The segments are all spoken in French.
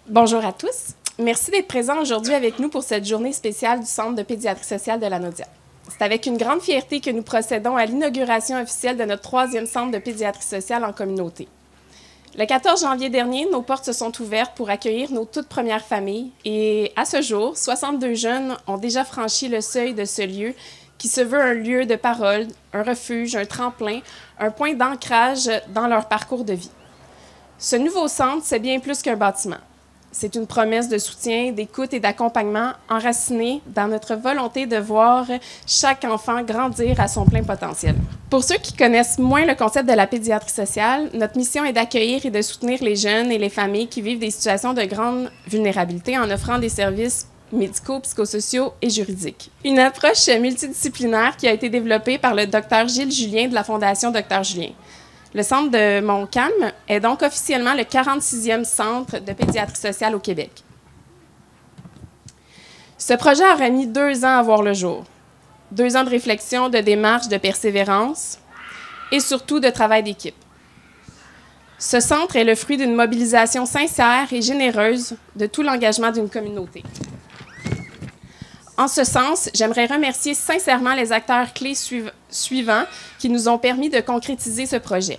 Bonjour à tous. Merci d'être présents aujourd'hui avec nous pour cette journée spéciale du Centre de pédiatrie sociale de Lanaudière. C'est avec une grande fierté que nous procédons à l'inauguration officielle de notre 3e centre de pédiatrie sociale en communauté. Le 14 janvier dernier, nos portes se sont ouvertes pour accueillir nos toutes premières familles et à ce jour, 62 jeunes ont déjà franchi le seuil de ce lieu qui se veut un lieu de parole, un refuge, un tremplin, un point d'ancrage dans leur parcours de vie. Ce nouveau centre, c'est bien plus qu'un bâtiment. C'est une promesse de soutien, d'écoute et d'accompagnement enracinée dans notre volonté de voir chaque enfant grandir à son plein potentiel. Pour ceux qui connaissent moins le concept de la pédiatrie sociale, notre mission est d'accueillir et de soutenir les jeunes et les familles qui vivent des situations de grande vulnérabilité en offrant des services médicaux, psychosociaux et juridiques. Une approche multidisciplinaire qui a été développée par le Dr Gilles Julien de la Fondation Dr Julien. Le centre de Montcalm est donc officiellement le 46e centre de pédiatrie sociale au Québec. Ce projet aurait mis 2 ans à voir le jour. 2 ans de réflexion, de démarche, de persévérance et surtout de travail d'équipe. Ce centre est le fruit d'une mobilisation sincère et généreuse de tout l'engagement d'une communauté. En ce sens, j'aimerais remercier sincèrement les acteurs clés suivants qui nous ont permis de concrétiser ce projet.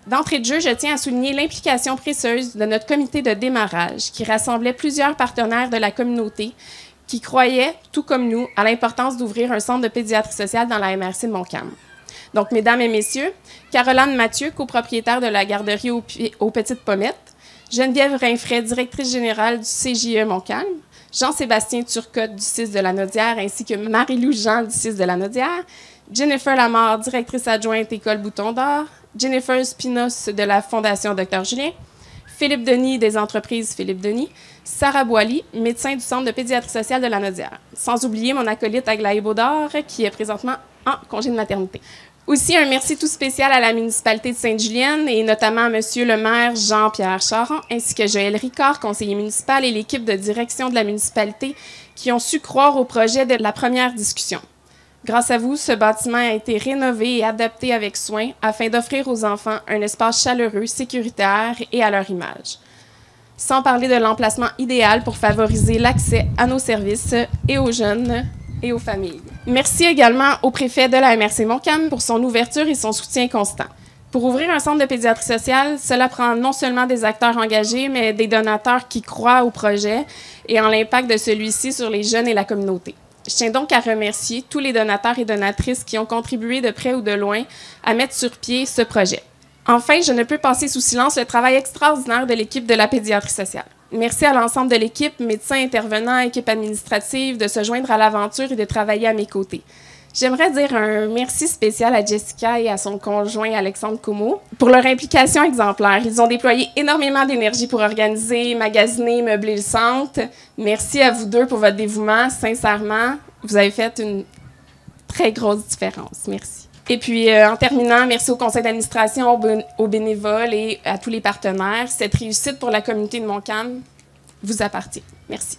D'entrée de jeu, je tiens à souligner l'implication précieuse de notre comité de démarrage qui rassemblait plusieurs partenaires de la communauté qui croyaient, tout comme nous, à l'importance d'ouvrir un centre de pédiatrie sociale dans la MRC de Montcalm. Donc, mesdames et messieurs, Caroline Mathieu, copropriétaire de la garderie aux Petites Pommettes, Geneviève Rainfray, directrice générale du CJE Montcalm, Jean-Sébastien Turcotte du CIS de Lanaudière ainsi que Marie-Lou Jean du CIS de Lanaudière, Jennifer Lamarre, directrice adjointe École Bouton d'Or, Jennifer Spinos de la Fondation Dr Julien, Philippe Denis des entreprises Philippe Denis, Sarah Boily, médecin du Centre de pédiatrie sociale de Lanaudière. Sans oublier mon acolyte Aglaé Baudard qui est présentement en congé de maternité. Aussi, un merci tout spécial à la municipalité de Sainte-Julienne et notamment à monsieur le maire Jean-Pierre Charon, ainsi que Joël Ricard, conseiller municipal, et l'équipe de direction de la municipalité qui ont su croire au projet de la première discussion. Grâce à vous, ce bâtiment a été rénové et adapté avec soin afin d'offrir aux enfants un espace chaleureux, sécuritaire et à leur image. Sans parler de l'emplacement idéal pour favoriser l'accès à nos services et aux jeunes et aux familles. Merci également au préfet de la MRC Montcalm pour son ouverture et son soutien constant. Pour ouvrir un centre de pédiatrie sociale, cela prend non seulement des acteurs engagés, mais des donateurs qui croient au projet et en l'impact de celui-ci sur les jeunes et la communauté. Je tiens donc à remercier tous les donateurs et donatrices qui ont contribué de près ou de loin à mettre sur pied ce projet. Enfin, je ne peux passer sous silence le travail extraordinaire de l'équipe de la pédiatrie sociale. Merci à l'ensemble de l'équipe, médecins intervenants, équipe administrative, de se joindre à l'aventure et de travailler à mes côtés. J'aimerais dire un merci spécial à Jessica et à son conjoint Alexandre Comeau pour leur implication exemplaire. Ils ont déployé énormément d'énergie pour organiser, magasiner, meubler le centre. Merci à vous deux pour votre dévouement. Sincèrement, vous avez fait une très grosse différence. Merci. Et puis, en terminant, merci au conseil d'administration, aux bénévoles et à tous les partenaires. Cette réussite pour la communauté de Montcalm vous appartient. Merci.